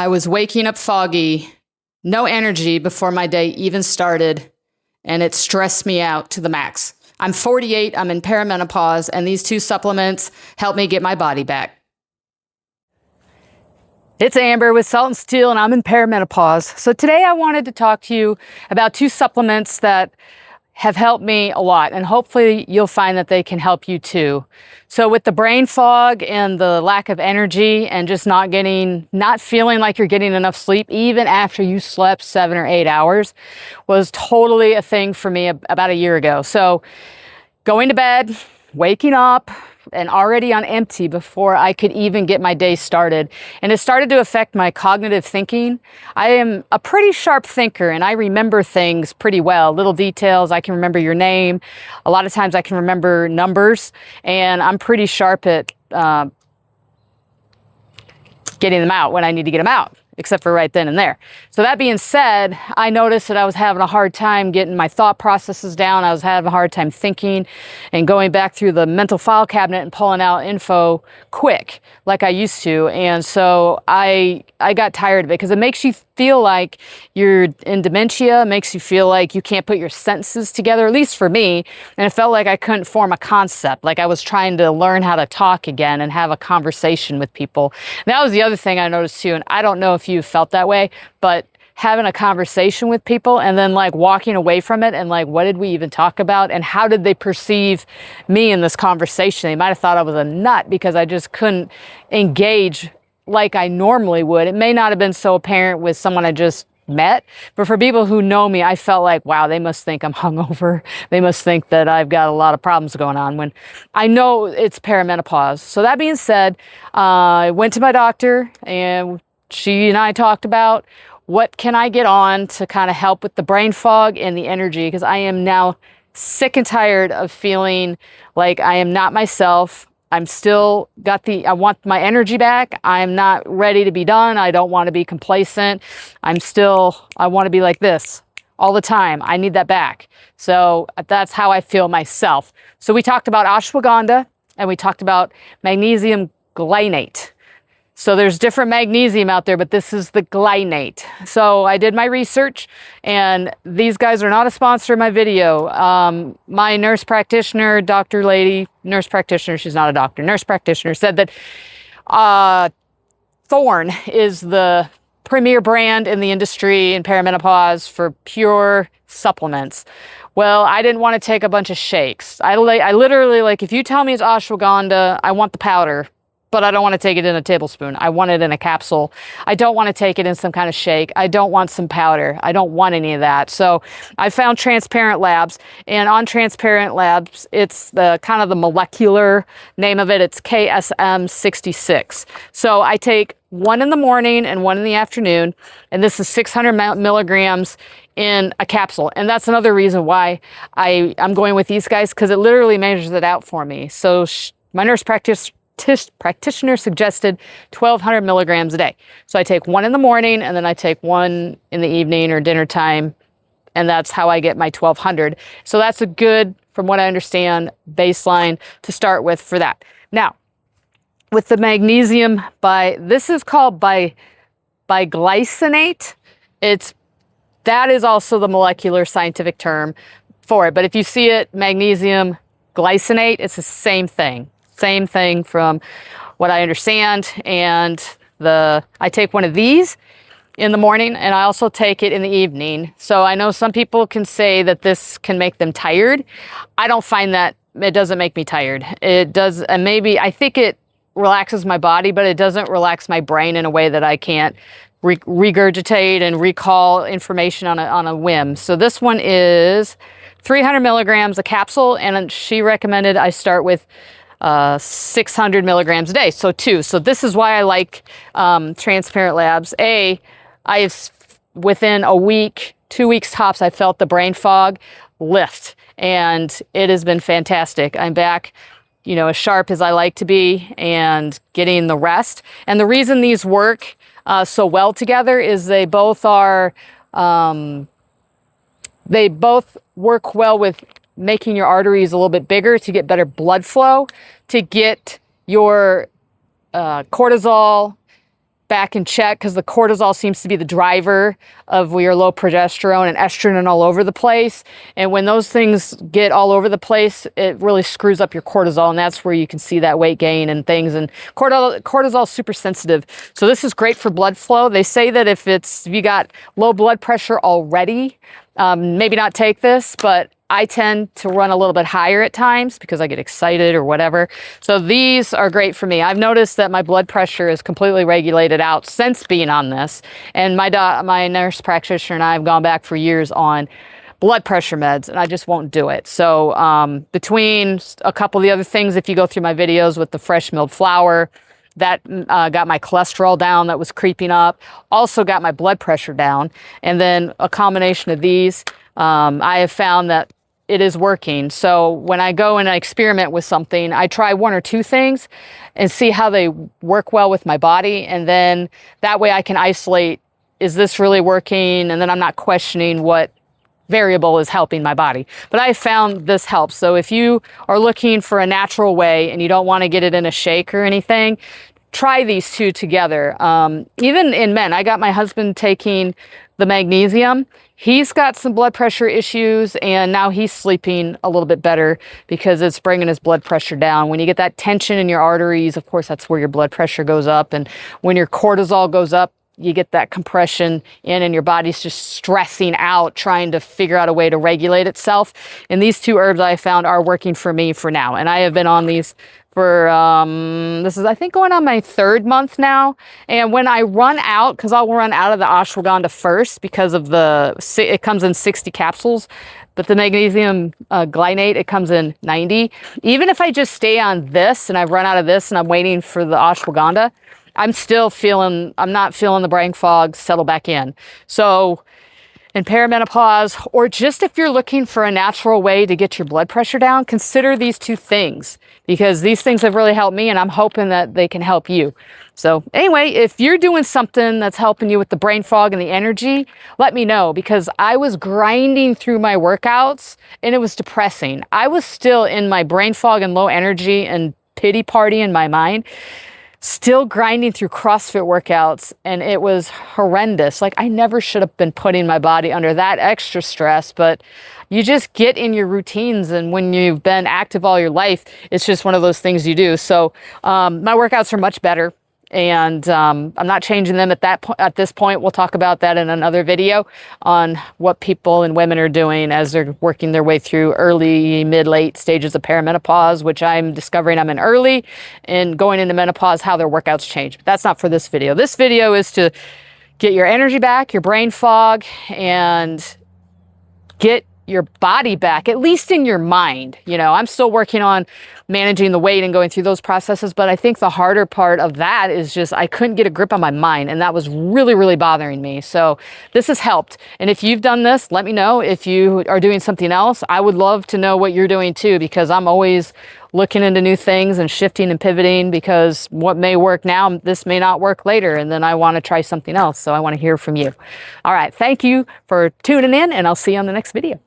I was waking up foggy, no energy before my day even started, and it stressed me out to the max. I'm 48, I'm in perimenopause, and these two supplements help me get my body back. It's Amber with Salt and Steel, and I'm in perimenopause. So today I wanted to talk to you about two supplements that have helped me a lot, and hopefully you'll find that they can help you too. So with the brain fog and the lack of energy and just not feeling like you're getting enough sleep, even after you slept 7 or 8 hours, was totally a thing for me about a year ago. So going to bed, waking up, and already on empty before I could even get my day started. And it started to affect my cognitive thinking. I am a pretty sharp thinker and I remember things pretty well. Little details, I can remember your name. A lot of times I can remember numbers, and I'm pretty sharp at getting them out when I need to get them out, except for right then and there. So that being said, I noticed that I was having a hard time getting my thought processes down. I was having a hard time thinking and going back through the mental file cabinet and pulling out info quick like I used to. And so I got tired of it because it makes you feel like you're in dementia. It makes you feel like you can't put your sentences together, at least for me. And it felt like I couldn't form a concept, like I was trying to learn how to talk again and have a conversation with people. And that was the other thing I noticed too. And I don't know if you felt that way, but having a conversation with people and then like walking away from it and like, what did we even talk about? And how did they perceive me in this conversation? They might've thought I was a nut because I just couldn't engage like I normally would. It may not have been so apparent with someone I just met, but for people who know me, I felt like, wow, they must think I'm hungover. They must think that I've got a lot of problems going on when I know it's perimenopause. So that being said, I went to my doctor and she and I talked about what can I get on to kind of help with the brain fog and the energy, because I am now sick and tired of feeling like I am not myself. I'm still I want my energy back. I'm not ready to be done. I don't want to be complacent. I want to be like this all the time. I need that back. So that's how I feel myself. So we talked about ashwagandha and we talked about magnesium glycinate. So there's different magnesium out there, but this is the glycinate. So I did my research, and these guys are not a sponsor of my video. My nurse practitioner, nurse practitioner, she's not a doctor, nurse practitioner said that Thorne is the premier brand in the industry in perimenopause for pure supplements. Well, I didn't want to take a bunch of shakes. I literally, like, if you tell me it's ashwagandha, I want the powder, but I don't want to take it in a tablespoon. I want it in a capsule. I don't want to take it in some kind of shake. I don't want some powder. I don't want any of that. So I found Transparent Labs, and on Transparent Labs, it's the kind of the molecular name of it. It's KSM66. So I take one in the morning and one in the afternoon, and this is 600 milligrams in a capsule. And that's another reason why I'm going with these guys, because it literally measures it out for me. So my nurse practitioner suggested 1,200 milligrams a day. So I take one in the morning and then I take one in the evening or dinner time, and that's how I get my 1,200. So that's a good, from what I understand, baseline to start with for that. Now, with the magnesium, this is called by Glycinate. That is also the molecular scientific term for it. But if you see it, magnesium glycinate, it's the same thing. Same thing from what I understand. And I take one of these in the morning, and I also take it in the evening. So I know some people can say that this can make them tired. I don't find that. It doesn't make me tired. It does, and maybe I think it relaxes my body, but it doesn't relax my brain in a way that I can't regurgitate and recall information on a whim. So this one is 300 milligrams a capsule, and she recommended I start with 600 milligrams a day, so 2. So this is why I like Transparent Labs. Within a week, 2 weeks tops, I felt the brain fog lift, and it has been fantastic. I'm back, as sharp as I like to be and getting the rest. And the reason these work so well together is they both work well with making your arteries a little bit bigger to get better blood flow, to get your cortisol back in check because the cortisol seems to be the driver of your low progesterone and estrogen all over the place. And when those things get all over the place, it really screws up your cortisol, and that's where you can see that weight gain and things. And cortisol is super sensitive. So this is great for blood flow. They say that if you got low blood pressure already, maybe not take this, but I tend to run a little bit higher at times because I get excited or whatever. So these are great for me. I've noticed that my blood pressure is completely regulated out since being on this. And my nurse practitioner and I have gone back for years on blood pressure meds, and I just won't do it. So between a couple of the other things, if you go through my videos with the fresh milled flour, that got my cholesterol down that was creeping up, also got my blood pressure down. And then a combination of these, I have found that it is working. So when I go and I experiment with something, I try one or two things and see how they work well with my body. And then that way I can isolate, is this really working? And then I'm not questioning what variable is helping my body. But I found this helps. So if you are looking for a natural way and you don't want to get it in a shake or anything, try these two together. Even in men, I got my husband taking the magnesium. He's got some blood pressure issues, and now he's sleeping a little bit better because it's bringing his blood pressure down. When you get that tension in your arteries, of course, that's where your blood pressure goes up. And when your cortisol goes up, you get that compression in, and your body's just stressing out, trying to figure out a way to regulate itself. And these two herbs I found are working for me for now. And I have been on these for, this is, I think, going on my 3rd month now. And when I run out, because I'll run out of the ashwagandha first because of it comes in 60 capsules, but the magnesium glycinate, it comes in 90. Even if I just stay on this and I've run out of this and I'm waiting for the ashwagandha, I'm not feeling the brain fog settle back in. So in perimenopause, or just if you're looking for a natural way to get your blood pressure down, consider these two things, because these things have really helped me, and I'm hoping that they can help you. So anyway, if you're doing something that's helping you with the brain fog and the energy, let me know, because I was grinding through my workouts and it was depressing. I was still in my brain fog and low energy and pity party in my mind, still grinding through CrossFit workouts, and it was horrendous. Like, I never should have been putting my body under that extra stress, but you just get in your routines, and when you've been active all your life, it's just one of those things you do. So my workouts are much better, and I'm not changing them at this point. We'll talk about that in another video on what people and women are doing as they're working their way through early, mid, late stages of perimenopause, which I'm discovering I'm in early, and going into menopause, how their workouts change. But that's not for this video. This video is to get your energy back, your brain fog, and get your body back, at least in your mind. You know, I'm still working on managing the weight and going through those processes, but I think the harder part of that is just I couldn't get a grip on my mind, and that was really, really bothering me. So this has helped. And if you've done this, let me know. If you are doing something else, I would love to know what you're doing too, because I'm always looking into new things and shifting and pivoting, because what may work now, this may not work later, and then I want to try something else. So I want to hear from you. All right, thank you for tuning in, and I'll see you on the next video.